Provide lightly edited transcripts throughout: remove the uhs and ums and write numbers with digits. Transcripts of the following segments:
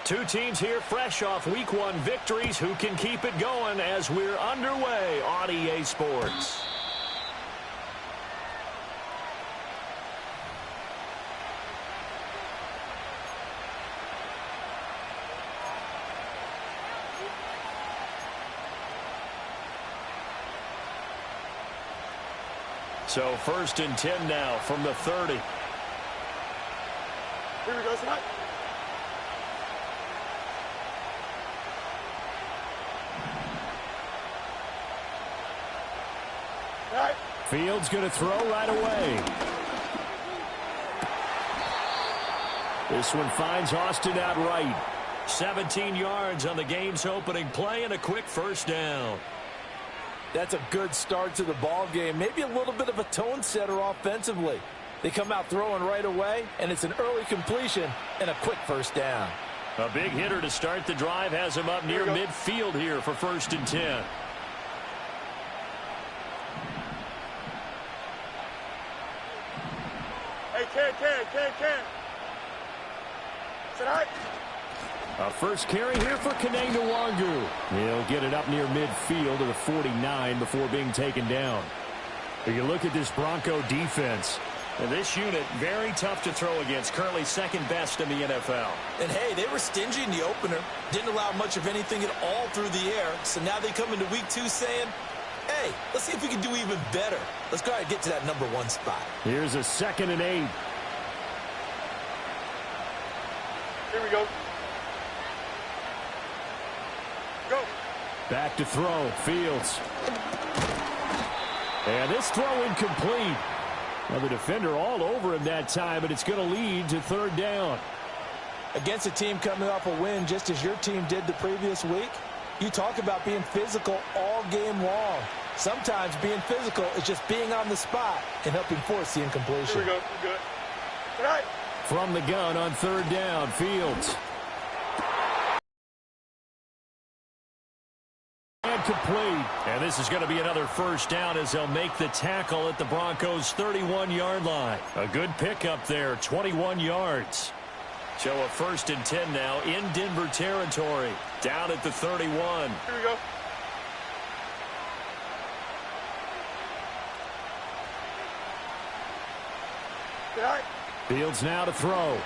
Two teams here fresh off Week 1 victories. Who can keep it going as we're underway on EA Sports? So 1st and 10 now from the 30. Here we go, tonight. Right. Fields going to throw right away. This one finds Austin outright. 17 yards on the game's opening play and a quick first down. That's a good start to the ball game. Maybe a little bit of a tone setter offensively. They come out throwing right away, and it's an early completion and a quick first down. A big hitter to start the drive has him up near midfield here for 1st and 10. Hey, Ken. Tonight. A first carry here for Kene Nwangu. He'll get it up near midfield to the 49 before being taken down. You look at this Bronco defense. And this unit, very tough to throw against. Currently second best in the NFL. And, hey, they were stingy in the opener. Didn't allow much of anything at all through the air. So now they come into Week 2 saying, hey, let's see if we can do even better. Let's go ahead and get to that number 1 spot. Here's a 2nd and 8. Here we go. Go. Back to throw. Fields. And this throw incomplete. Now the defender all over him that time, but it's going to lead to 3rd down. Against a team coming off a win just as your team did the previous week, you talk about being physical all game long. Sometimes being physical is just being on the spot and helping force the incompletion. Here we go. We're good. All right. From the gun on 3rd down, Fields. And complete. And this is going to be another first down as they'll make the tackle at the Broncos' 31-yard line. A good pickup there, 21 yards. So a 1st and 10 now in Denver territory. Down at the 31. Here we go. All right. Fields now to throw.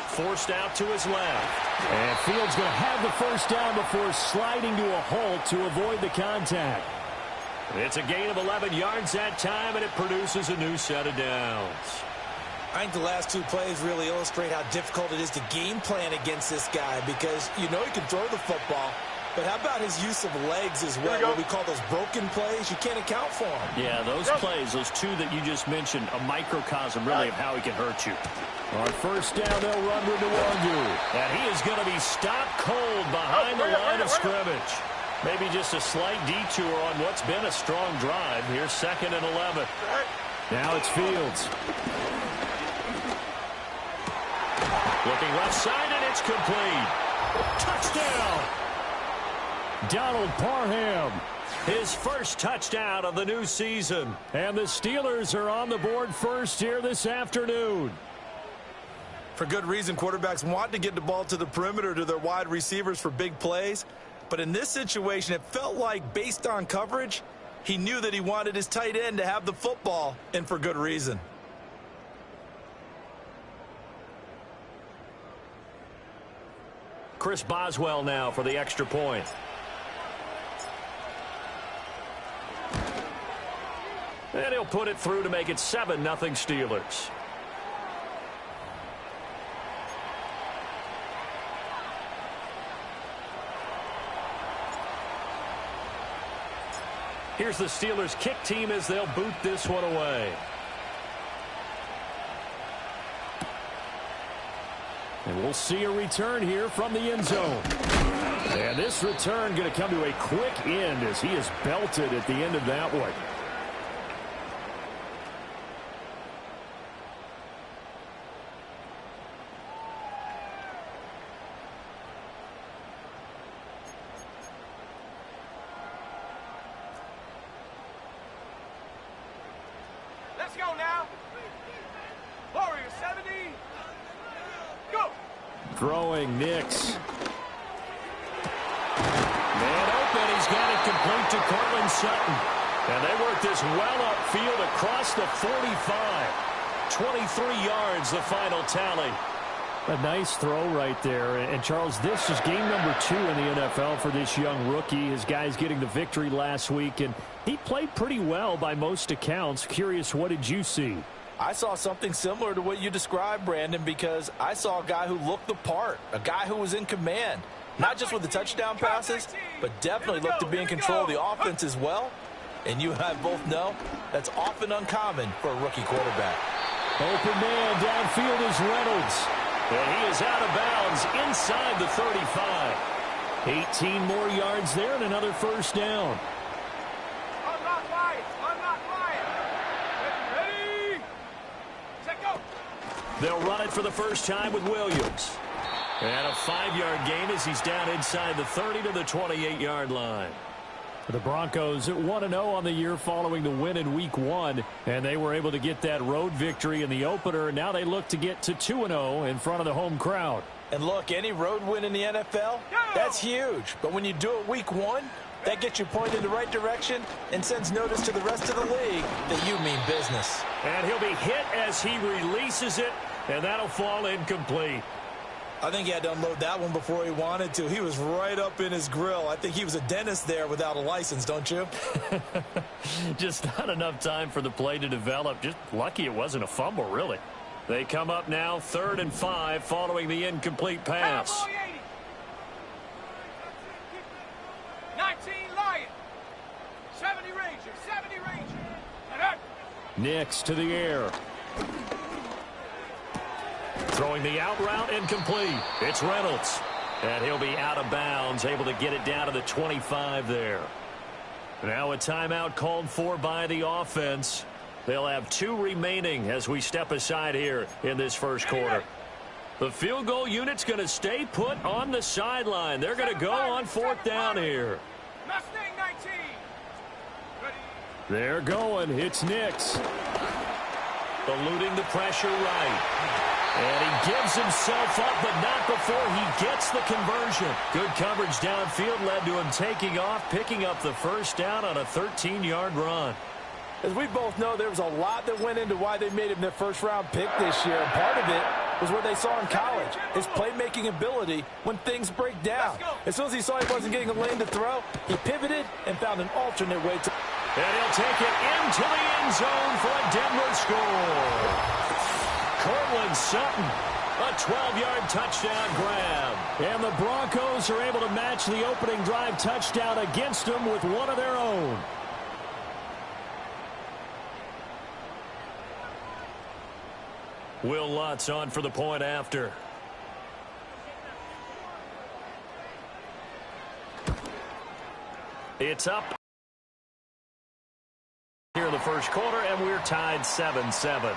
Forced out to his left. And Fields going to have the first down before sliding to a halt to avoid the contact. It's a gain of 11 yards that time, and it produces a new set of downs. I think the last 2 plays really illustrate how difficult it is to game plan against this guy because you know he can throw the football. But how about his use of legs as well? What we call those broken plays, you can't account for them. Yeah, those plays, those 2 that you just mentioned, a microcosm really of how he can hurt you. On 1st down, they'll run with Nwangu. And he is going to be stopped cold behind the line of scrimmage. Maybe just a slight detour on what's been a strong drive. Here's 2nd and 11. Now it's Fields. Looking left side, and it's complete. Touchdown! Donald Parham, his first touchdown of the new season. And the Steelers are on the board first here this afternoon. For good reason, quarterbacks want to get the ball to the perimeter to their wide receivers for big plays. But in this situation, it felt like based on coverage, he knew that he wanted his tight end to have the football, and for good reason. Chris Boswell now for the extra point. And he'll put it through to make it 7-0 Steelers. Here's the Steelers kick team as they'll boot this one away. And we'll see a return here from the end zone. And this return going to come to a quick end as he is belted at the end of that one. Let's go now. Warriors 70. Go. Throwing Nix. Man open. He's got it complete to Courtland Sutton. And they work this well upfield across the 45. 23 yards, the final tally. A nice throw right there. And, Charles, this is game number 2 in the NFL for this young rookie. His guys getting the victory last week, and he played pretty well by most accounts. Curious, what did you see? I saw something similar to what you described, Brandon, because I saw a guy who looked the part, a guy who was in command, not just with the touchdown passes, but definitely looked to be in control of the offense as well. And you and I both know that's often uncommon for a rookie quarterback. Open man downfield is Reynolds. And he is out of bounds inside the 35. 18 more yards there and another first down. Unlock Wyatt. Unlock Wyatt. Ready. Set, go. They'll run it for the first time with Williams. And a 5-yard gain as he's down inside the 30 to the 28-yard line. The Broncos 1-0 on the year following the win in Week 1, and they were able to get that road victory in the opener, and now they look to get to 2-0 in front of the home crowd. And look, any road win in the NFL, that's huge. But when you do it Week 1, that gets you pointed in the right direction and sends notice to the rest of the league that you mean business. And he'll be hit as he releases it, and that'll fall incomplete. I think he had to unload that one before he wanted to. He was right up in his grill. I think he was a dentist there without a license, don't you? Just not enough time for the play to develop. Just lucky it wasn't a fumble, really. They come up now 3rd and 5 following the incomplete pass. 19 Lion. 70 Ranger. 70 Ranger. Nix to the air. Throwing the out route incomplete. It's Reynolds. And he'll be out of bounds, able to get it down to the 25 there. Now a timeout called for by the offense. They'll have 2 remaining as we step aside here in this first quarter. The field goal unit's going to stay put on the sideline. They're going to go on 4th down here. Mustang 19. Ready. They're going. It's Nix. Eluding the pressure right. And he gives himself up, but not before he gets the conversion. Good coverage downfield led to him taking off, picking up the first down on a 13-yard run. As we both know, there was a lot that went into why they made him their first-round pick this year. And part of it was what they saw in college, his playmaking ability when things break down. As soon as he saw he wasn't getting a lane to throw, he pivoted and found an alternate way to... And he'll take it into the end zone for a Denver score. Courtland Sutton, a 12-yard touchdown grab. And the Broncos are able to match the opening drive touchdown against them with one of their own. Will Lutz on for the point after. It's up here in the first quarter, and we're tied 7-7.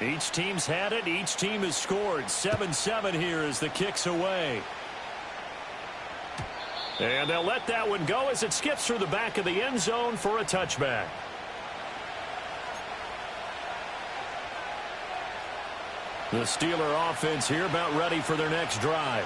Each team's had it. Each team has scored. 7-7 here as the kick's away. And they'll let that one go as it skips through the back of the end zone for a touchback. The Steeler offense here about ready for their next drive.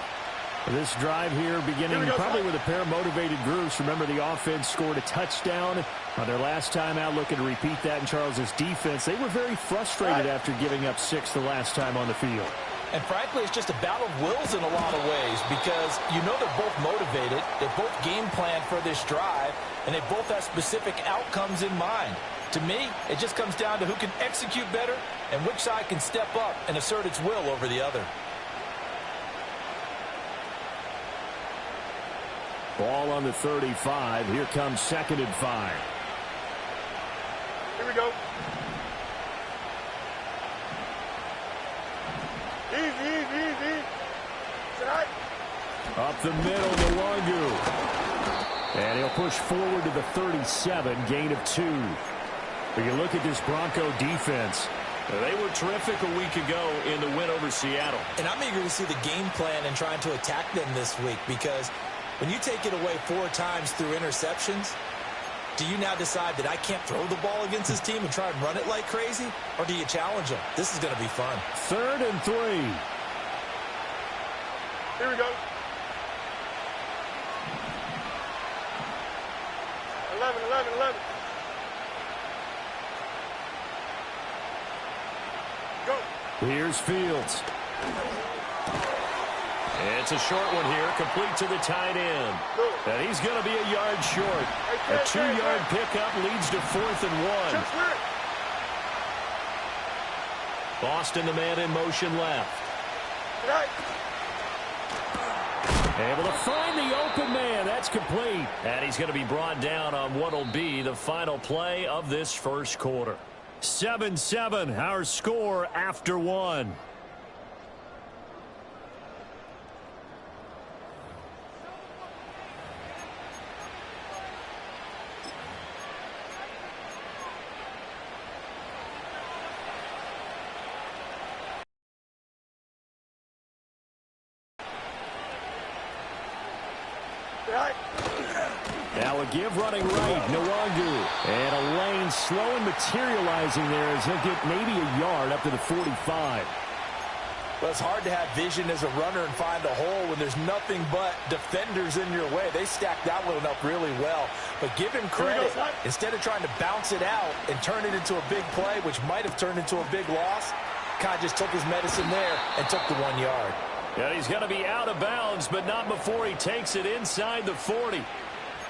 This drive here beginning probably with a pair of motivated groups. Remember, the offense scored a touchdown on their last time out. Looking to repeat that in Charles's defense. They were very frustrated after giving up 6 the last time on the field. And frankly, it's just a battle of wills in a lot of ways because you know they're both motivated. They both game plan for this drive, and they both have specific outcomes in mind. To me, it just comes down to who can execute better and which side can step up and assert its will over the other. Ball on the 35. Here comes 2nd and 5. Here we go. Easy. Tonight. Up the middle to Longu. And he'll push forward to the 37, gain of 2. When you look at this Bronco defense, they were terrific a week ago in the win over Seattle. And I'm eager to see the game plan and trying to attack them this week because When you take it away 4 times through interceptions, do you now decide that I can't throw the ball against this team and try and run it like crazy? Or do you challenge them? This is going to be fun. 3rd and 3. Here we go. 11. Go. Here's Fields. It's a short one here, complete to the tight end. And he's going to be a yard short. A 2-yard pickup leads to 4th and 1. Boston, the man in motion left. Able to find the open man. That's complete. And he's going to be brought down on what will be the final play of this first quarter. 7-7, our score after 1. Now a give running right, Nwangu. And a lane slow and materializing there as he'll get maybe a yard up to the 45. Well, it's hard to have vision as a runner and find a hole when there's nothing but defenders in your way. They stacked that one up really well. But give him credit. Instead of trying to bounce it out and turn it into a big play, which might have turned into a big loss, Kai just took his medicine there and took the 1 yard. And he's going to be out of bounds, but not before he takes it inside the 40.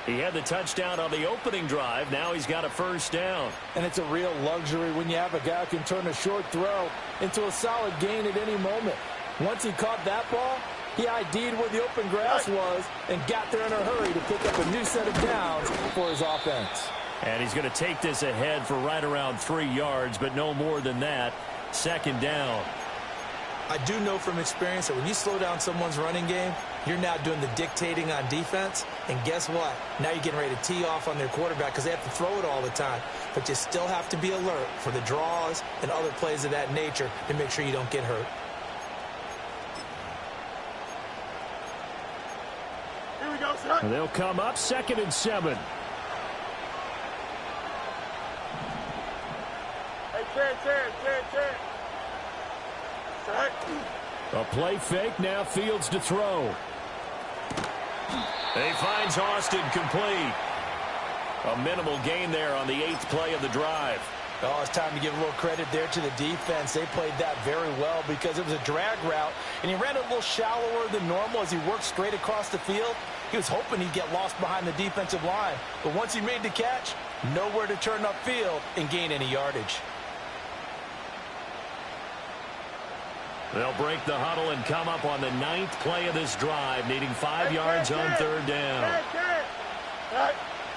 He had the touchdown on the opening drive. Now he's got a first down. And it's a real luxury when you have a guy who can turn a short throw into a solid gain at any moment. Once he caught that ball, he ID'd where the open grass was and got there in a hurry to pick up a new set of downs for his offense. And he's going to take this ahead for right around 3 yards, but no more than that. 2nd down. I do know from experience that when you slow down someone's running game, you're now doing the dictating on defense. And guess what? Now you're getting ready to tee off on their quarterback because they have to throw it all the time. But you still have to be alert for the draws and other plays of that nature to make sure you don't get hurt. Here we go, son. They'll come up 2nd and 7. Hey, Chad. A play fake, now Fields to throw. He finds Austin complete. A minimal gain there on the 8th play of the drive. Oh, it's time to give a little credit there to the defense. They played that very well because it was a drag route, and he ran it a little shallower than normal as he worked straight across the field. He was hoping he'd get lost behind the defensive line, but once he made the catch, nowhere to turn upfield and gain any yardage. They'll break the huddle and come up on the 9th play of this drive, needing 5 yards on 3rd down.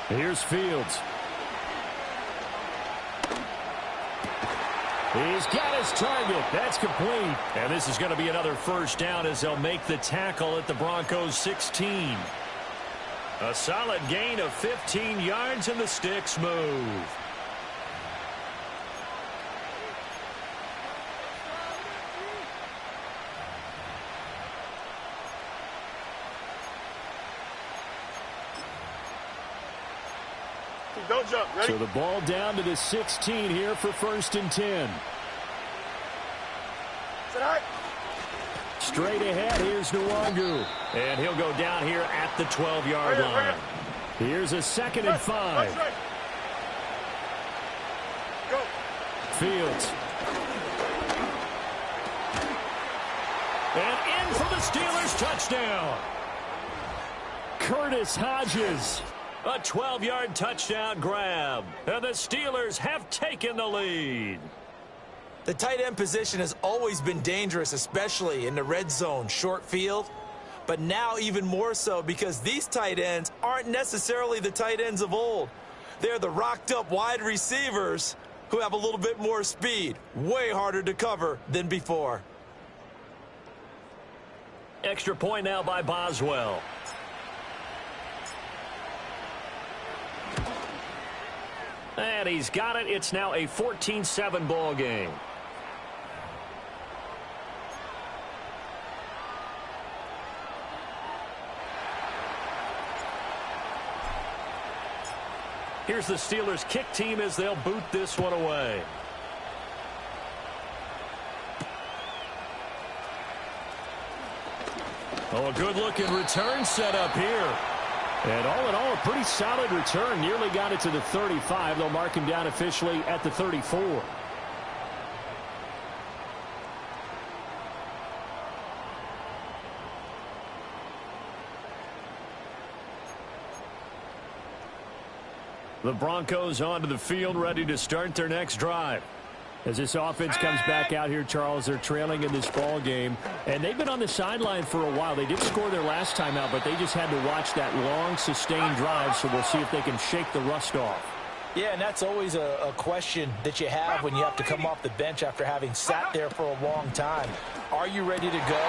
Here's Fields. He's got his target. That's complete. And this is going to be another first down as they'll make the tackle at the Broncos 16. A solid gain of 15 yards and the sticks move. Don't jump. Ready? So the ball down to the 16 here for 1st and 10. Straight ahead, here's Nwangu. And he'll go down here at the 12-yard line. Here's a 2nd and 5. Right. Go. Fields. And in for the Steelers touchdown. Curtis Hodges. A 12-yard touchdown grab. And the Steelers have taken the lead. The tight end position has always been dangerous, especially in the red zone, short field. But now even more so because these tight ends aren't necessarily the tight ends of old. They're the rocked-up wide receivers who have a little bit more speed. Way harder to cover than before. Extra point now by Boswell. And he's got it. It's now a 14-7 ball game. Here's the Steelers kick team as they'll boot this one away. Oh, a good-looking return set up here. And all in all, a pretty solid return. Nearly got it to the 35. They'll mark him down officially at the 34. The Broncos onto the field, ready to start their next drive. As this offense comes back out here, Charles, they're trailing in this ball game. And they've been on the sideline for a while. They did score their last time out, but they just had to watch that long, sustained drive, so we'll see if they can shake the rust off. Yeah, and that's always a question that you have when you have to come off the bench after having sat there for a long time. Are you ready to go?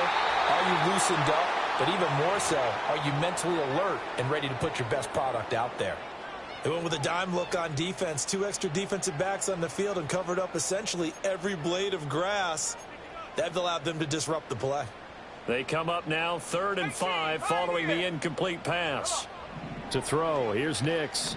Are you loosened up? But even more so, are you mentally alert and ready to put your best product out there? They went with a dime look on defense. 2 extra defensive backs on the field and covered up essentially every blade of grass. That allowed them to disrupt the play. They come up now 3rd and 5 following the incomplete pass. To throw, here's Nix.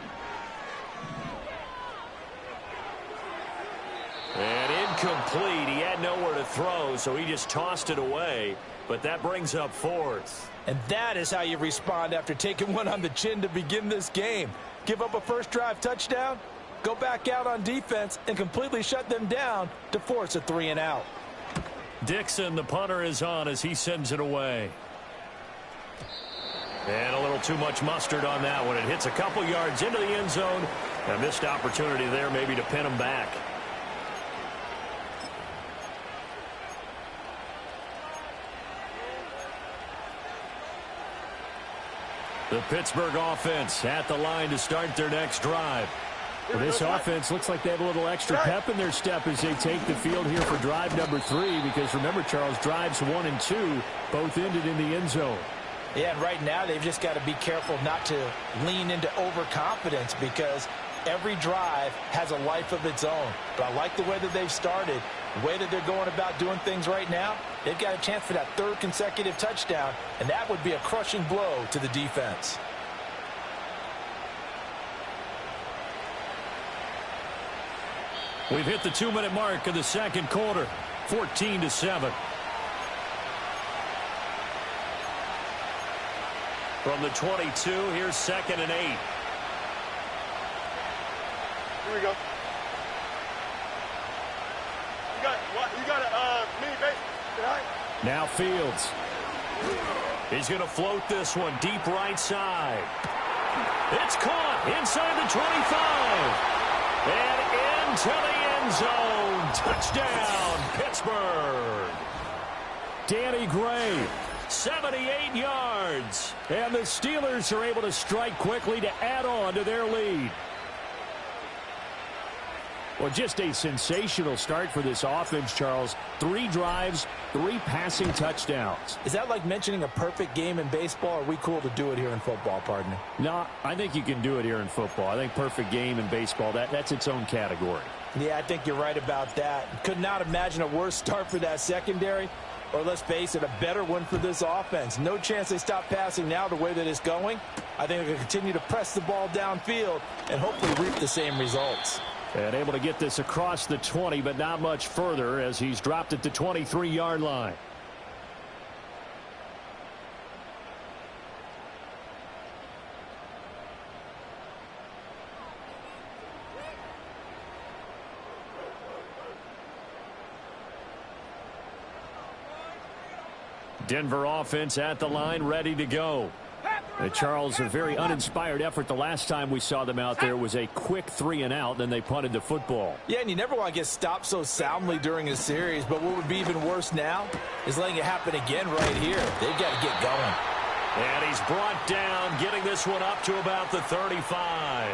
And incomplete. He had nowhere to throw, so he just tossed it away. But that brings up 4th. And that is how you respond after taking one on the chin to begin this game. Give up a first drive touchdown, go back out on defense, and completely shut them down to force a 3-and-out. Dixon, the punter, is on as he sends it away. And a little too much mustard on that one. It hits a couple yards into the end zone. A missed opportunity there maybe to pin him back. The Pittsburgh offense at the line to start their next drive. Well, this offense looks like they have a little extra pep in their step as they take the field here for drive number 3, because remember, Charles, drives 1 and 2 both ended in the end zone. Yeah, and right now they've just got to be careful not to lean into overconfidence, because every drive has a life of its own. But I like the way that they've started, the way that they're going about doing things right now. They've got a chance for that 3rd consecutive touchdown, and that would be a crushing blow to the defense. We've hit the 2-minute mark of the second quarter, 14-7. From the 22, here's 2nd and 8. Here we go. You got a mini base behind. Now Fields. He's going to float this one deep right side. It's caught inside the 25. And into the end zone. Touchdown, Pittsburgh. Danny Gray, 78 yards. And the Steelers are able to strike quickly to add on to their lead. Well, just a sensational start for this offense, Charles. 3 drives, 3 passing touchdowns. Is that like mentioning a perfect game in baseball? Or are we cool to do it here in football, partner? No, I think you can do it here in football. I think perfect game in baseball, that's its own category. Yeah, I think you're right about that. Could not imagine a worse start for that secondary. Or let's face it, a better one for this offense. No chance they stop passing now the way that it's going. I think they're going to continue to press the ball downfield and hopefully reap the same results. And able to get this across the 20, but not much further as he's dropped at the 23-yard line. Denver offense at the line, ready to go. Charles, a very uninspired effort the last time we saw them out there was a quick 3-and-out, then they punted the football. Yeah, and you never want to get stopped so soundly during a series, but what would be even worse now is letting it happen again right here. They've got to get going. And he's brought down, getting this one up to about the 35.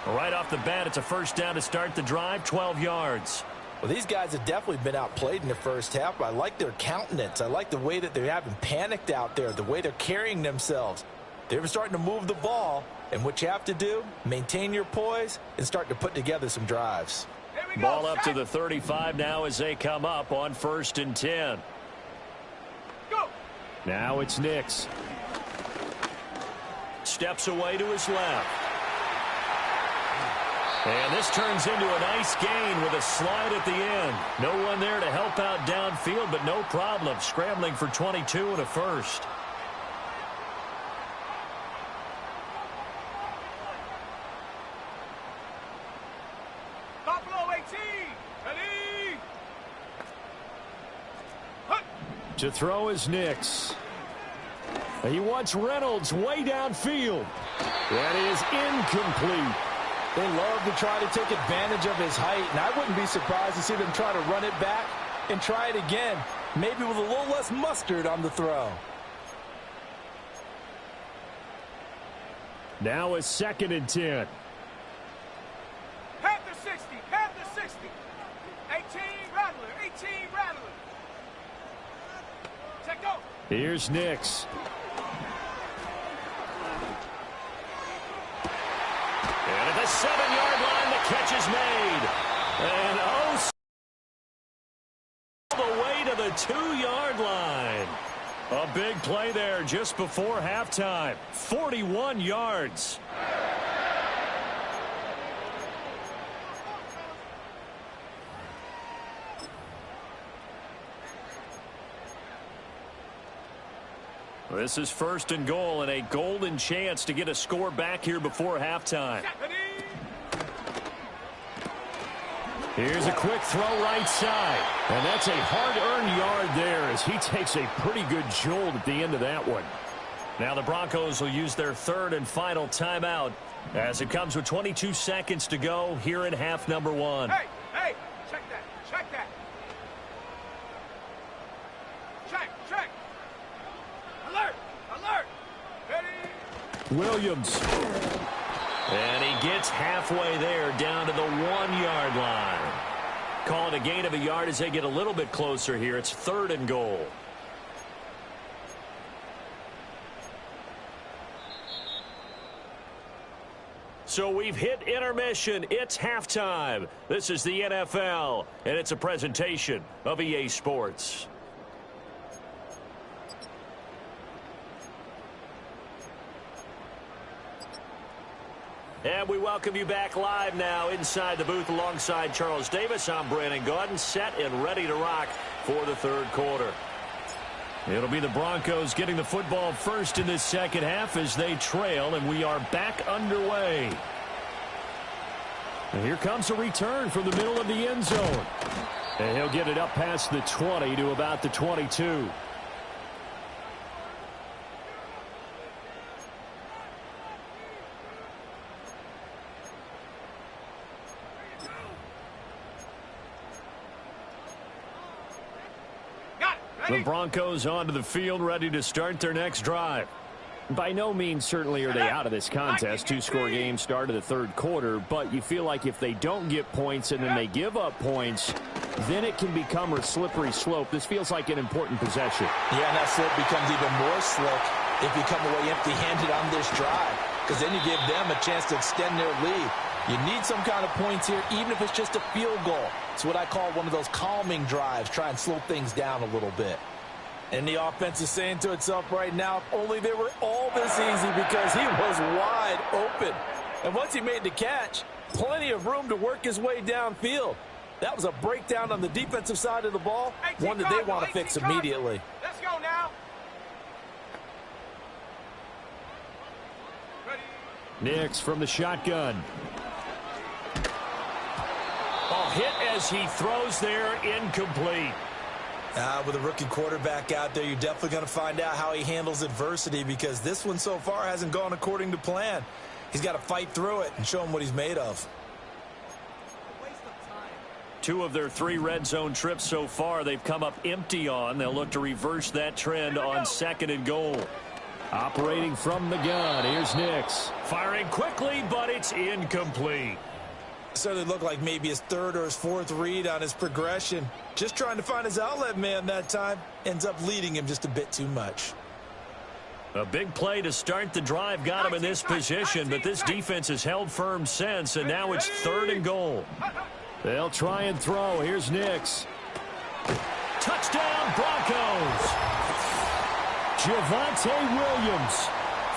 Right off the bat, it's a first down to start the drive, 12 yards. Well, these guys have definitely been outplayed in the first half, but I like their countenance. I like the way that they haven't panicked out there, the way they're carrying themselves. They're starting to move the ball, and what you have to do, maintain your poise and start to put together some drives. Ball up to the 35 now as they come up on 1st and 10. Go. Now it's Nix. Steps away to his left. And this turns into a nice gain with a slide at the end. No one there to help out downfield, but no problem. Scrambling for 22 and a first. Buffalo 18. Ready. To throw is Nix. He wants Reynolds way downfield. That is incomplete. They love to try to take advantage of his height, and I wouldn't be surprised to see them try to run it back and try it again, maybe with a little less mustard on the throw. Now a 2nd and 10. Panther 60. Panther 60. 18 Rattler. 18 Rattler. Check go. Here's Nix. And at the 7-yard line, the catch is made. And all the way to the 2-yard line. A big play there just before halftime. 41 yards. This is 1st and goal and a golden chance to get a score back here before halftime. Here's a quick throw right side. And that's a hard-earned yard there as he takes a pretty good jolt at the end of that one. Now the Broncos will use their 3rd and final timeout as it comes with 22 seconds to go here in half number 1. Hey, hey, check that, check that. Check. Alert, alert. Ready. Williams. And he gets halfway there down to the 1-yard line. Call it a gain of a yard as they get a little bit closer here. It's 3rd and goal. So we've hit intermission. It's halftime. This is the NFL, and it's a presentation of EA Sports. And we welcome you back live now inside the booth alongside Charles Davis. I'm Brandon Gaudin, set and ready to rock for the 3rd quarter. It'll be the Broncos getting the football first in this second half as they trail, and we are back underway. And here comes a return from the middle of the end zone. And he'll get it up past the 20 to about the 22. The Broncos onto the field, ready to start their next drive. By no means certainly are they out of this contest. 2-score game start of the 3rd quarter, but you feel like if they don't get points and then they give up points, then it can become a slippery slope. This feels like an important possession. Yeah, and that slope becomes even more slick if you come away empty-handed on this drive, because then you give them a chance to extend their lead. You need some kind of points here, even if it's just a field goal. It's what I call one of those calming drives. Try and slow things down a little bit. And the offense is saying to itself right now, if only they were all this easy, because he was wide open. And once he made the catch, plenty of room to work his way downfield. That was a breakdown on the defensive side of the ball, one that they want to fix immediately. Let's go now. Nix from the shotgun. Ball hit as he throws there, incomplete. With a rookie quarterback out there, you're definitely going to find out how he handles adversity, because this one so far hasn't gone according to plan. He's got to fight through it and show him what he's made of. 2 of their 3 red zone trips so far they've come up empty on. They'll look to reverse that trend on 2nd and goal. Operating from the gun, here's Nix. Firing quickly, but it's incomplete. Certainly looked like maybe his 3rd or his 4th read on his progression. Just trying to find his outlet man that time. Ends up leading him just a bit too much. A big play to start the drive got him in this position, but this defense has held firm since, and now it's 3rd and goal. They'll try and throw. Here's Nix. Touchdown, Broncos. Javonte Williams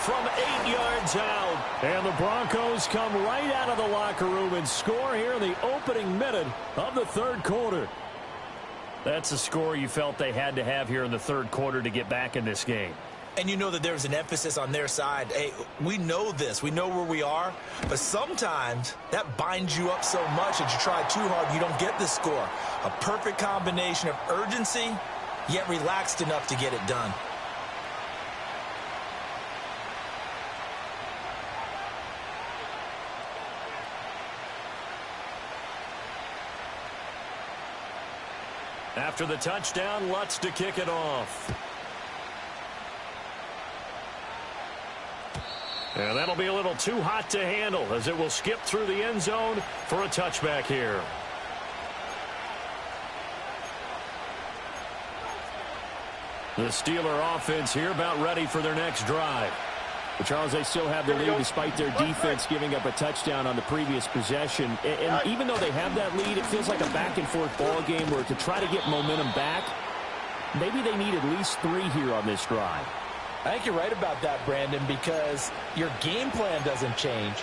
from 8 yards out. And the Broncos come right out of the locker room and score here in the opening minute of the third quarter. That's a score you felt they had to have here in the third quarter to get back in this game. And you know that there's an emphasis on their side. Hey, we know this. We know where we are. But sometimes that binds you up so much that you try too hard, you don't get the score. A perfect combination of urgency, yet relaxed enough to get it done. After the touchdown, Lutz to kick it off. And that'll be a little too hot to handle as it will skip through the end zone for a touchback here. The Steeler offense here about ready for their next drive. But Charles, they still have the lead despite their defense giving up a touchdown on the previous possession. And even though they have that lead, it feels like a back-and-forth ball game where to try to get momentum back, maybe they need at least 3 here on this drive. I think you're right about that, Brandon, because your game plan doesn't change.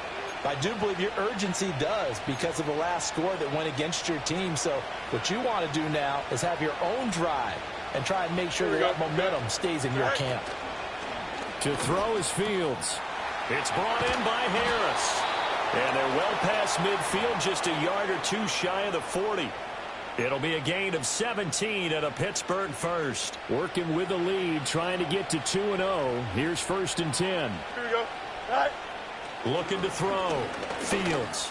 I do believe your urgency does because of the last score that went against your team. So what you want to do now is have your own drive and try and make sure that momentum stays in your camp. To throw is Fields. It's brought in by Harris. And they're well past midfield, just a yard or 2 shy of the 40. It'll be a gain of 17 at a Pittsburgh first. Working with the lead, trying to get to 2-0. Here's 1st and 10. Here we go. All right. Looking to throw. Fields.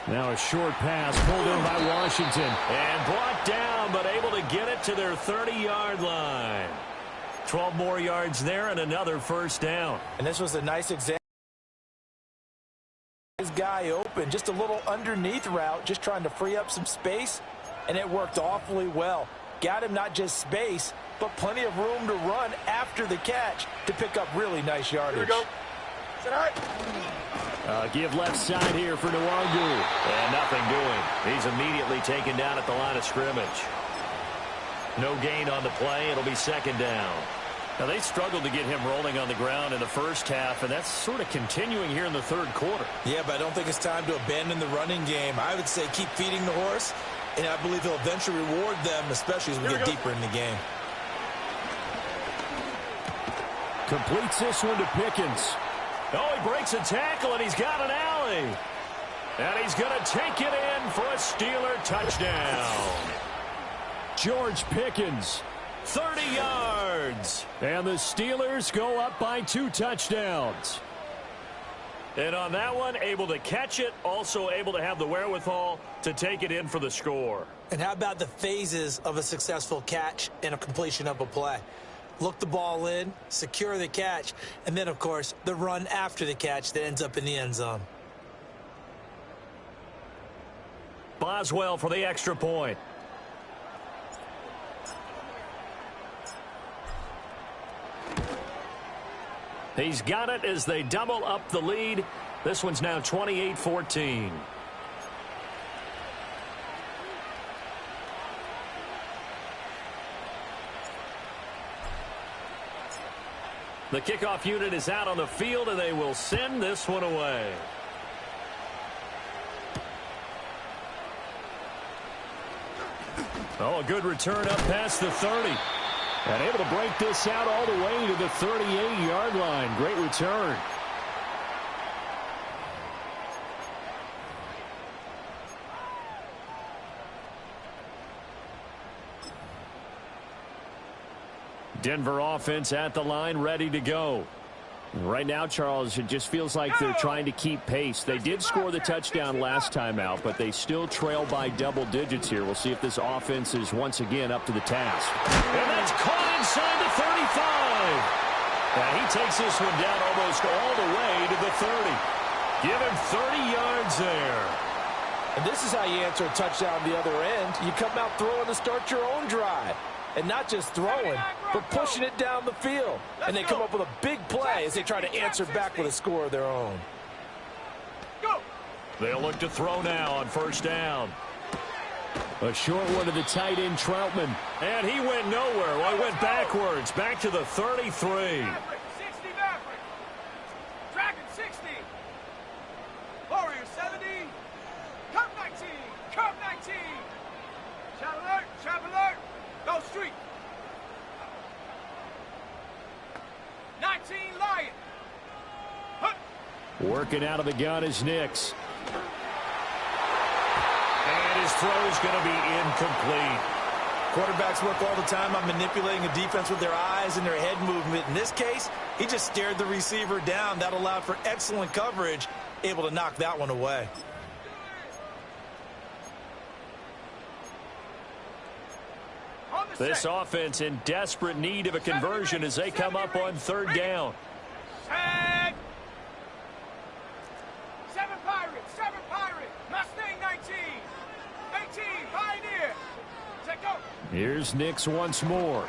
Now a short pass pulled in by Washington. And brought down, but able to get it to their 30-yard line. 12 more yards there and another first down. And this was a nice example. This guy open, just a little underneath route, just trying to free up some space, and it worked awfully well. Got him not just space, but plenty of room to run after the catch to pick up really nice yardage. Here we go. Is that all right? Give left side here for Nwangu. And nothing doing. He's immediately taken down at the line of scrimmage. No gain on the play. It'll be 2nd down. Now, they struggled to get him rolling on the ground in the first half, and that's sort of continuing here in the third quarter. Yeah, but I don't think it's time to abandon the running game. I would say keep feeding the horse, and I believe he'll eventually reward them, especially as we get deeper in the game. Completes this one to Pickens. Oh, he breaks a tackle, and he's got an alley. And he's going to take it in for a Steeler touchdown. George Pickens, 30 yards. And the Steelers go up by 2 touchdowns. And on that one, able to catch it, also able to have the wherewithal to take it in for the score. And how about the phases of a successful catch and a completion of a play? Look the ball in, secure the catch, and then, of course, the run after the catch that ends up in the end zone. Boswell for the extra point. He's got it as they double up the lead. This one's now 28-14. The kickoff unit is out on the field, and they will send this one away. Oh, a good return up past the 30. And able to break this out all the way to the 38-yard line. Great return. Denver offense at the line, ready to go. Right now, Charles, it just feels like they're trying to keep pace. They did score the touchdown last time out, but they still trail by double digits here. We'll see if this offense is once again up to the task. And that's caught inside the 35. And he takes this one down almost all the way to the 30. Give him 30 yards there. And this is how you answer a touchdown the other end. You come out throwing to start your own drive. And not just throwing, but pushing it down the field. And they come up with a big play as they try to answer back with a score of their own. They'll look to throw now on first down. A short one to the tight end, Troutman. And he went nowhere. Well, he went backwards, back to the 33. Buffalo Street. 19 Lion. Working out of the gun is Nix. And his throw's going to be incomplete. Quarterbacks work all the time on manipulating a defense with their eyes and their head movement. In this case, he just stared the receiver down. That allowed for excellent coverage, able to knock that one away. This offense in desperate need of a conversion as they come up on third down. Set. 7 Pirates, 7 Pirates. Mustang 19. 18 Pioneer. Set go. Here's Nix once more.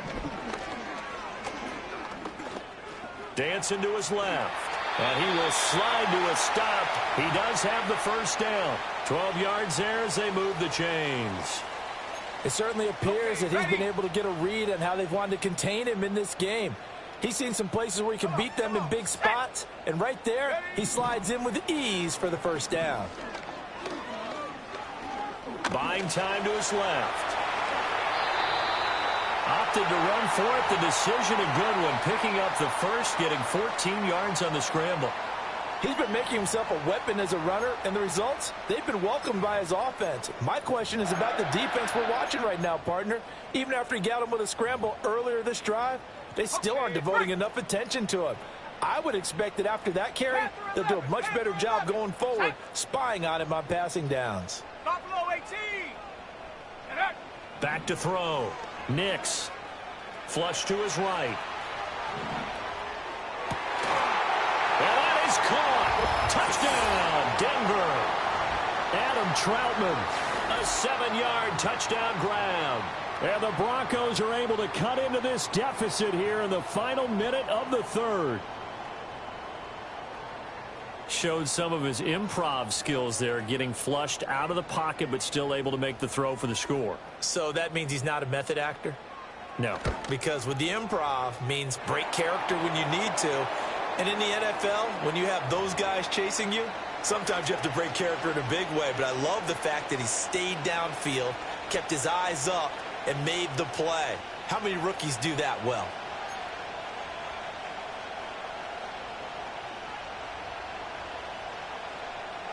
Dancing to his left. And he will slide to a stop. He does have the first down. 12 yards there as they move the chains. It certainly appears that he's been able to get a read on how they've wanted to contain him in this game. He's seen some places where he can beat them in big spots, and right there, he slides in with ease for the first down. Buying time to his left. Opted to run for it. The decision a good one. Picking up the first, getting 14 yards on the scramble. He's been making himself a weapon as a runner, and the results, they've been welcomed by his offense. My question is about the defense we're watching right now, partner. Even after he got him with a scramble earlier this drive, they still aren't devoting enough attention to him. I would expect that after that carry, they'll do a much better job going forward, spying on him on passing downs. Buffalo 18. Back to throw. Nix. Flush to his right. And that is caught. Touchdown, Denver. Adam Troutman, a 7-yard touchdown grab. And the Broncos are able to cut into this deficit here in the final minute of the third. Showed some of his improv skills there, getting flushed out of the pocket but still able to make the throw for the score. So that means he's not a method actor? No. Because with the improv means break character when you need to. And in the NFL, when you have those guys chasing you, sometimes you have to break character in a big way. But I love the fact that he stayed downfield, kept his eyes up, and made the play. How many rookies do that well?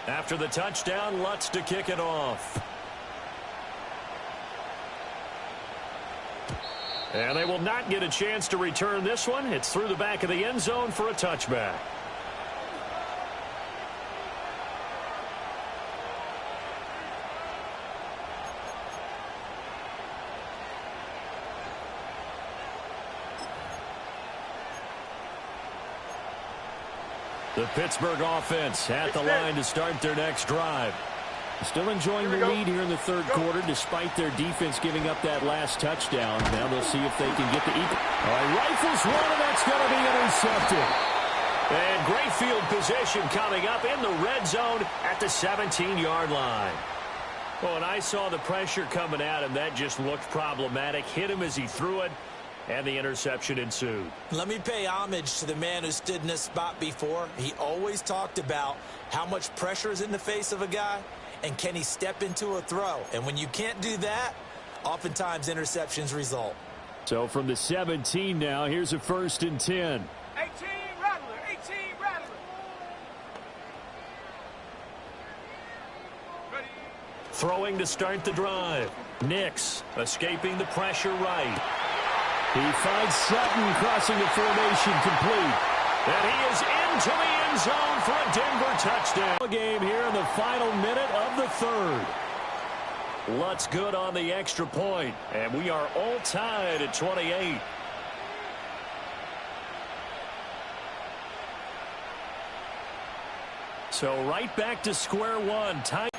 After the touchdown, Lutz to kick it off. And they will not get a chance to return this one. It's through the back of the end zone for a touchback. The Pittsburgh offense at the line to start their next drive. Still enjoying the lead here in the third quarter despite their defense giving up that last touchdown. Now they'll see if they can get the equal. All right, rifles one, and that's going to be intercepted. And great field position coming up in the red zone at the 17-yard line. Well, and I saw the pressure coming at him. That just looked problematic. Hit him as he threw it, and the interception ensued. Let me pay homage to the man who stood in this spot before. He always talked about how much pressure is in the face of a guy, and can he step into a throw? And when you can't do that, oftentimes interceptions result. So from the 17 now, here's a 1st and 10. 18 Rattler, 18 Rattler. Ready. Throwing to start the drive. Nix escaping the pressure right. He finds Sutton crossing the formation complete. And he is into the end zone for a Denver touchdown. Game here in the final minute of the third. Lutz good on the extra point. And we are all tied at 28. So right back to square one. Tie.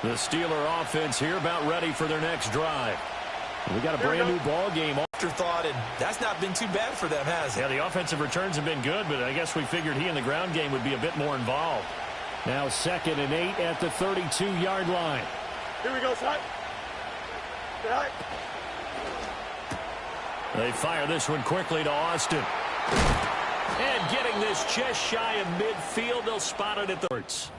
The Steeler offense here about ready for their next drive. We got a brand new ball game. Afterthought, and that's not been too bad for them, has it? Yeah, the offensive returns have been good, but I guess we figured he in the ground game would be a bit more involved. Now 2nd and 8 at the 32-yard line. Here we go, son. They fire this one quickly to Austin. And getting this just shy of midfield, they'll spot it at the boards.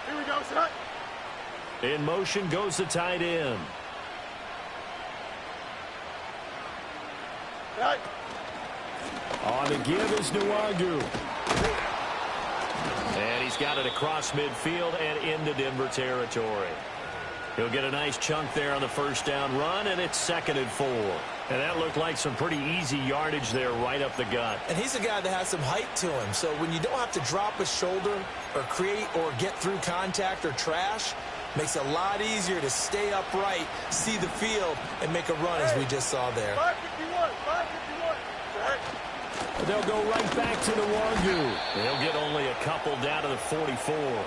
Here we go, son. In motion goes the tight end. Right. On the give is Nwangu. And he's got it across midfield and into Denver territory. He'll get a nice chunk there on the first down run, and it's 2nd and 4. And that looked like some pretty easy yardage there right up the gut. And he's a guy that has some height to him. So when you don't have to drop a shoulder or create or get through contact or trash, makes it a lot easier to stay upright, see the field, and make a run as we just saw there. 551, 551. Right. They'll go right back to Nwangu. They'll get only a couple down to the 44.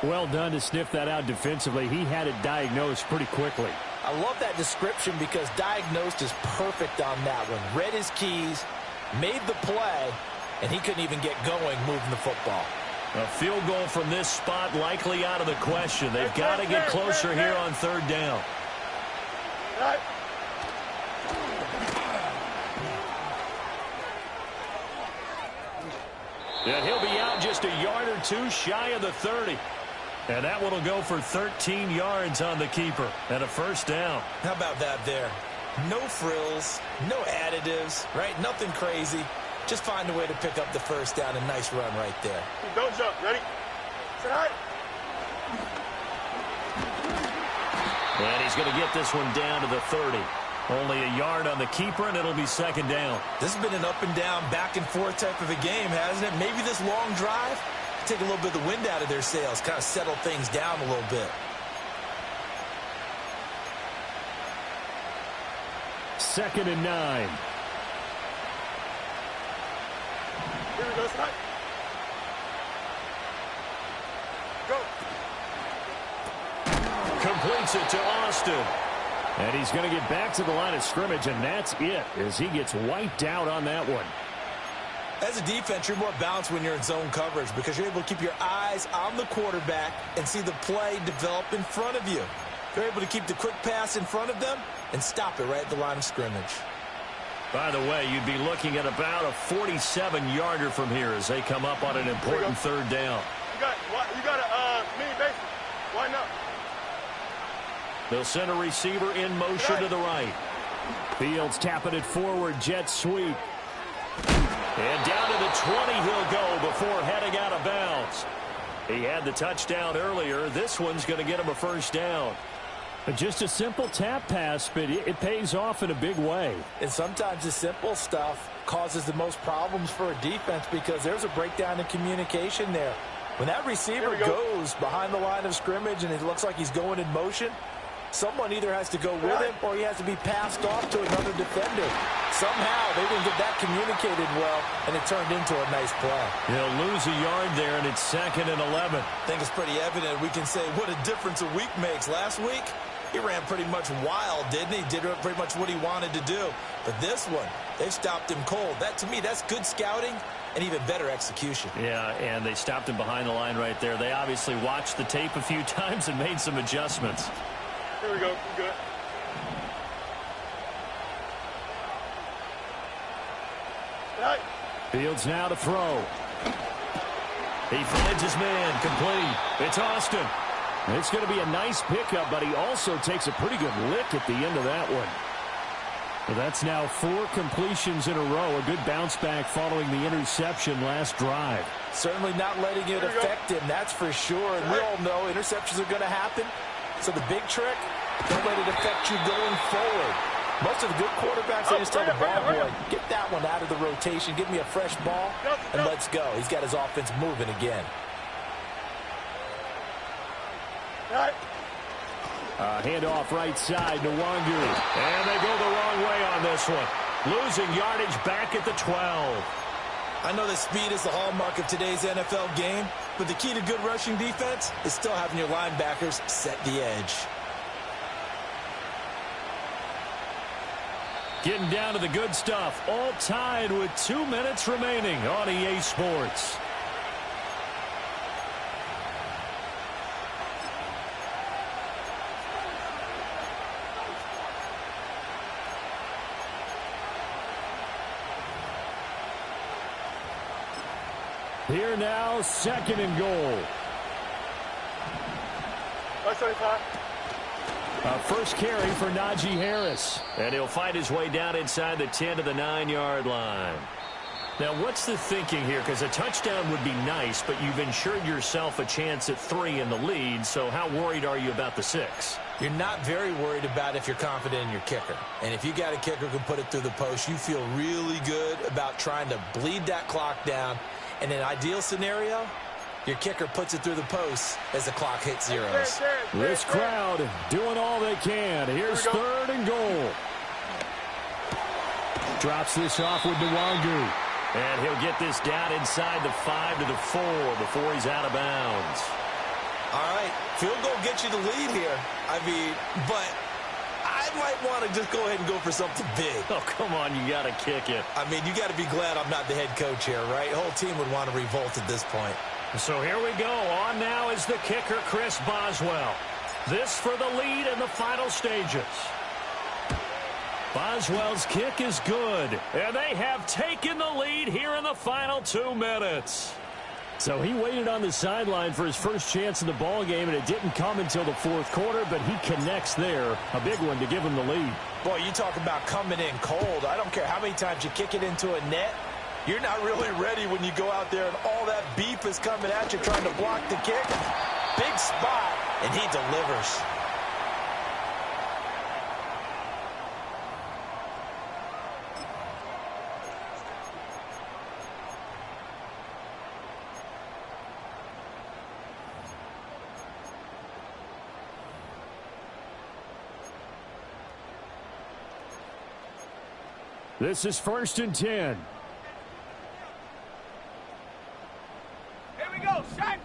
Well done to sniff that out defensively. He had it diagnosed pretty quickly. I love that description because diagnosed is perfect on that one. Read his keys, made the play, and he couldn't even get going moving the football. A field goal from this spot likely out of the question. They've got to get closer here on 3rd down. Right. And he'll be out just a yard or two shy of the 30. And that one will go for 13 yards on the keeper and a first down. How about that there? No frills, no additives, right? Nothing crazy. Just find a way to pick up the first down. A nice run right there. Don't jump. Ready? Sit high. And he's going to get this one down to the 30. Only a yard on the keeper, and it'll be 2nd down. This has been an up and down, back and forth type of a game, hasn't it? Maybe this long drive, take a little bit of the wind out of their sails, kind of settle things down a little bit. Second and 9. Here we go, son. Go. Completes it to Austin. And he's going to get back to the line of scrimmage, and that's it as he gets wiped out on that one. As a defense, you're more balanced when you're in zone coverage because you're able to keep your eyes on the quarterback and see the play develop in front of you. You're able to keep the quick pass in front of them and stop it right at the line of scrimmage. By the way, you'd be looking at about a 47-yarder from here as they come up on an important 3rd down. You got a mini base. Why not? They'll send a receiver in motion to the right. Fields tapping it forward, jet sweep. And down to the 20 he'll go before heading out of bounds. He had the touchdown earlier. This one's going to get him a first down. Just a simple tap pass, but it pays off in a big way. And sometimes the simple stuff causes the most problems for a defense because there's a breakdown in communication there. When that receiver goes behind the line of scrimmage and it looks like he's going in motion, someone either has to go with him or he has to be passed off to another defender. Somehow they didn't get that communicated well, and it turned into a nice play. He'll lose a yard there, and it's 2nd and 11. I think it's pretty evident. We can say what a difference a week makes. Last week, he ran pretty much wild, didn't he? Did pretty much what he wanted to do. But this one, they've stopped him cold. That, to me, that's good scouting and even better execution. Yeah, and they stopped him behind the line right there. They obviously watched the tape a few times and made some adjustments. Here we go. Good. Right. Fields now to throw. He finds his man complete. It's Austin. It's going to be a nice pickup, but he also takes a pretty good lick at the end of that one. Well, that's now 4 completions in a row. A good bounce back following the interception last drive. Certainly not letting it affect him, that's for sure. And we all know interceptions are going to happen. So the big trick, don't let it affect you going forward. Most of the good quarterbacks, they just tell the ball boy, get that one out of the rotation, give me a fresh ball, and let's go. He's got his offense moving again. Handoff right side to Nwangu. And they go the wrong way on this one. Losing yardage back at the 12. I know that speed is the hallmark of today's NFL game, but the key to good rushing defense is still having your linebackers set the edge. Getting down to the good stuff. All tied with 2 minutes remaining on EA Sports. Here now, 2nd and goal. First carry for Najee Harris. And he'll find his way down inside the 10 to the 9-yard line. Now, what's the thinking here? Because a touchdown would be nice, but you've ensured yourself a chance at 3 in the lead, so how worried are you about the 6? You're not very worried about if you're confident in your kicker. And if you got a kicker who can put it through the post, you feel really good about trying to bleed that clock down. In an ideal scenario, your kicker puts it through the post as the clock hits zeros. This crowd doing all they can. Here's 3rd and goal. Drops this off with Nwangu. And he'll get this down inside the 5 to the 4 before he's out of bounds. All right, field goal gets you the lead here. I mean, but I might want to just go ahead and go for something big. Oh, come on, you got to kick it. I mean, you got to be glad I'm not the head coach here, right? The whole team would want to revolt at this point. So here we go. On now is the kicker, Chris Boswell. This for the lead in the final stages. Boswell's kick is good. And they have taken the lead here in the final 2 minutes. So he waited on the sideline for his first chance in the ball game, and it didn't come until the 4th quarter, but he connects there. A big one to give him the lead. Boy, you talk about coming in cold. I don't care how many times you kick it into a net. You're not really ready when you go out there and all that beef is coming at you trying to block the kick. Big spot, and he delivers. This is 1st and 10. Here we go, set.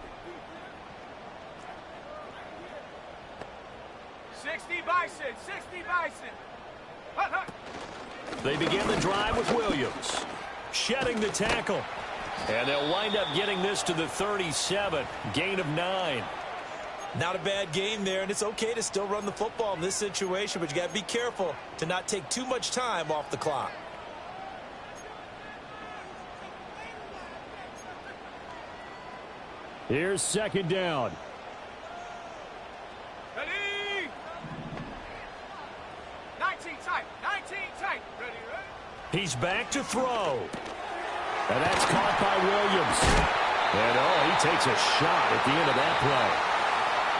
60 Bison, 60 Bison. Hut, hut. They begin the drive with Williams. Shedding the tackle. And they'll wind up getting this to the 37. Gain of 9. Not a bad game there, and it's okay to still run the football in this situation, but you got to be careful to not take too much time off the clock. Here's 2nd down. Ready? 19 tight, 19 tight. Ready, ready? He's back to throw. And that's caught by Williams. And, he takes a shot at the end of that play.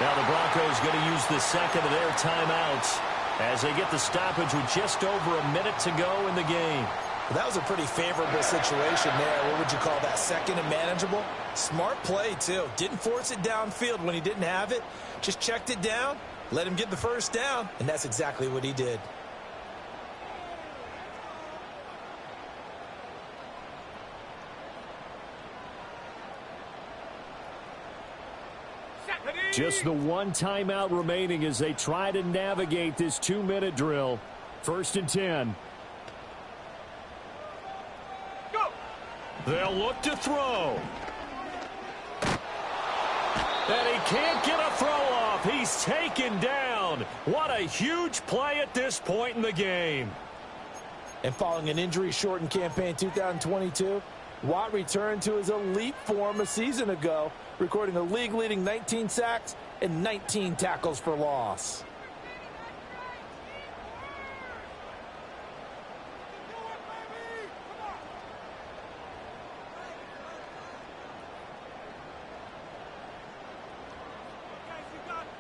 Now the Broncos going to use the 2nd of their timeouts as they get the stoppage with just over a minute to go in the game. Well, that was a pretty favorable situation there. What would you call that, 2nd and manageable? Smart play, too. Didn't force it downfield when he didn't have it. Just checked it down, let him get the 1st down, and that's exactly what he did. Just the 1 timeout remaining as they try to navigate this 2-minute drill. 1st and 10. Go. They'll look to throw. And he can't get a throw off. He's taken down. What a huge play at this point in the game. And following an injury-shortened campaign 2022, Watt returned to his elite form a season ago, recording a league-leading 19 sacks and 19 tackles for loss.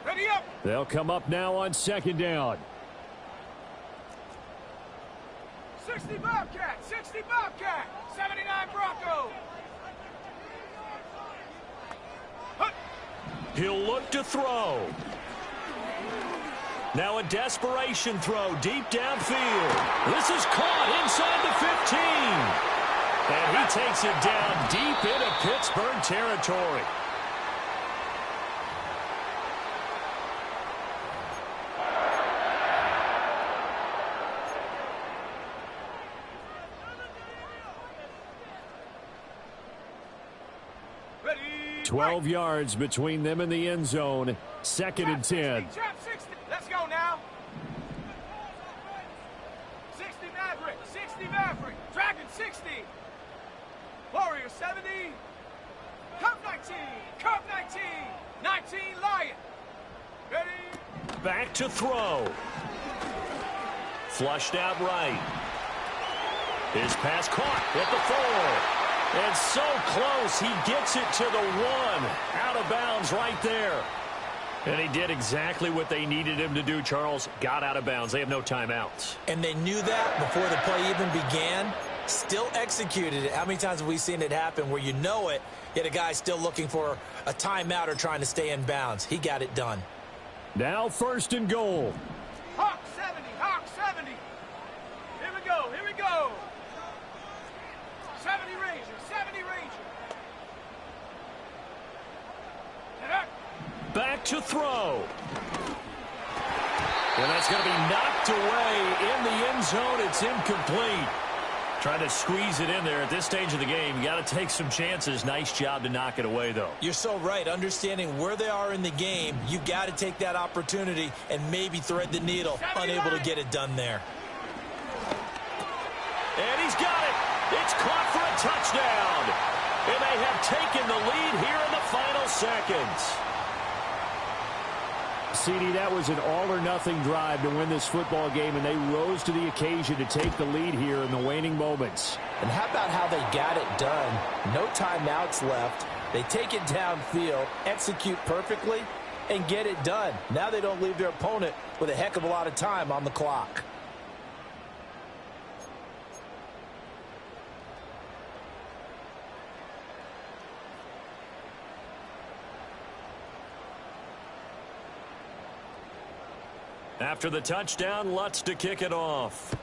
Ready up. They'll come up now on 2nd down. 60 Bobcat, 60 Bobcat, 79 Bronco. Hut. He'll look to throw. Now a desperation throw deep downfield. This is caught inside the 15. And he takes it down deep into Pittsburgh territory. 12 yards between them and the end zone. 2nd and 10. Trap 60. Let's go now. 60 Maverick. 60 Maverick. Dragon 60. Warrior 70. Cup 19. Cup 19. 19 Lion. Ready? Back to throw. Flushed out right. His pass caught at the 4. And so close, he gets it to the 1. Out of bounds right there. And he did exactly what they needed him to do, Charles. Got out of bounds. They have no timeouts. And they knew that before the play even began. Still executed it. How many times have we seen it happen where you know it, yet a guy's still looking for a timeout or trying to stay in bounds? He got it done. Now 1st and goal. Hawk 70. Hawk 70. Here we go. Here we go. 70 Ranger. 70 Ranger. Back to throw. And that's going to be knocked away in the end zone. It's incomplete. Trying to squeeze it in there at this stage of the game. You got to take some chances. Nice job to knock it away, though. You're so right. Understanding where they are in the game, you got to take that opportunity and maybe thread the needle. Unable to get it done there. And he's got it. It's caught for a touchdown. And they have taken the lead here in the final seconds. CD, that was an all-or-nothing drive to win this football game, and they rose to the occasion to take the lead here in the waning moments. And how about how they got it done? No timeouts left. They take it downfield, execute perfectly, and get it done. Now they don't leave their opponent with a heck of a lot of time on the clock. After the touchdown, Lutz to kick it off.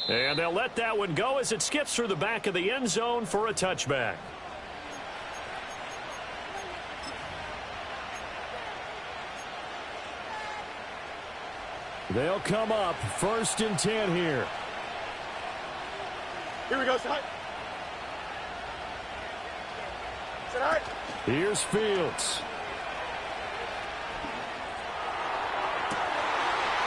And they'll let that one go as it skips through the back of the end zone for a touchback. They'll come up 1st and 10 here. Here we go, son. Tonight. Here's Fields.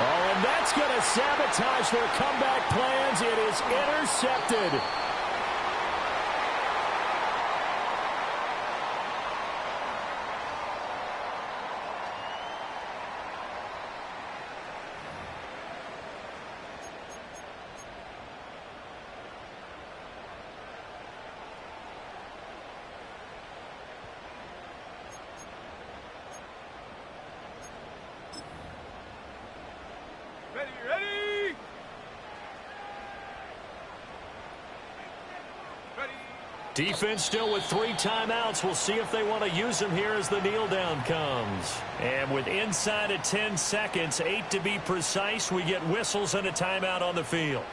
Oh, and that's going to sabotage their comeback plans. It is intercepted. Defense still with 3 timeouts. We'll see if they want to use them here as the kneel down comes. And with inside of 10 seconds, 8 to be precise, we get whistles and a timeout on the field.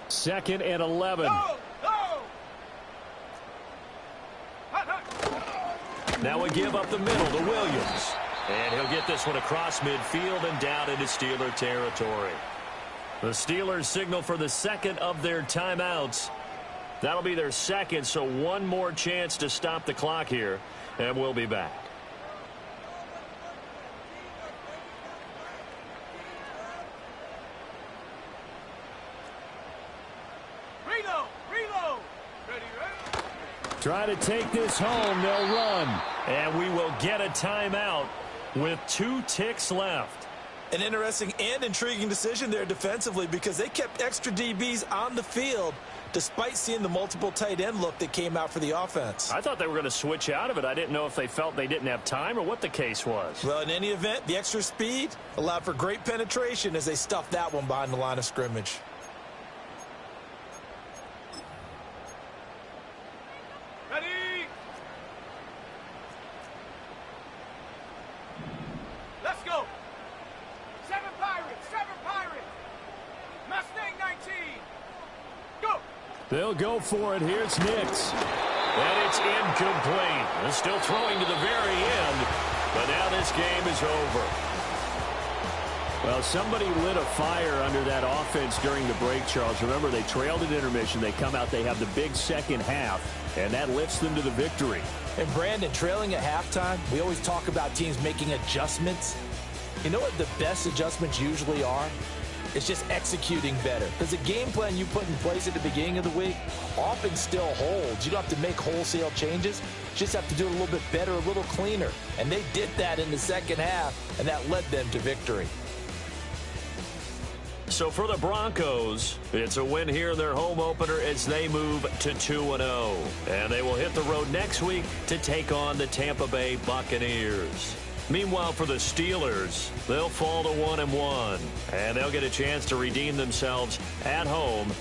Second and 11. Now we give up the middle to Williams. And he'll get this one across midfield and down into Steeler territory. The Steelers signal for the second of their timeouts. That'll be their second, so one more chance to stop the clock here. And we'll be back. Try to take this home. They'll run. And we will get a timeout with 2 ticks left. An interesting and intriguing decision there defensively because they kept extra DBs on the field despite seeing the multiple tight end look that came out for the offense. I thought they were going to switch out of it. I didn't know if they felt they didn't have time or what the case was. Well, in any event, the extra speed allowed for great penetration as they stuffed that one behind the line of scrimmage. Let's go. 7 Pirates. 7 Pirates. They'll go for it. Here's Nix. And it's incomplete. They're still throwing to the very end, but now this game is over. Well, somebody lit a fire under that offense during the break, Charles. Remember, they trailed at intermission. They come out, they have the big second half, and that lifts them to the victory. And, Brandon, trailing at halftime, we always talk about teams making adjustments. You know what the best adjustments usually are? It's just executing better. Because the game plan you put in place at the beginning of the week often still holds. You don't have to make wholesale changes. You just have to do it a little bit better, a little cleaner. And they did that in the second half, and that led them to victory. So for the Broncos, it's a win here in their home opener as they move to 2-0. And they will hit the road next week to take on the Tampa Bay Buccaneers. Meanwhile, for the Steelers, they'll fall to 1-1. And they'll get a chance to redeem themselves at home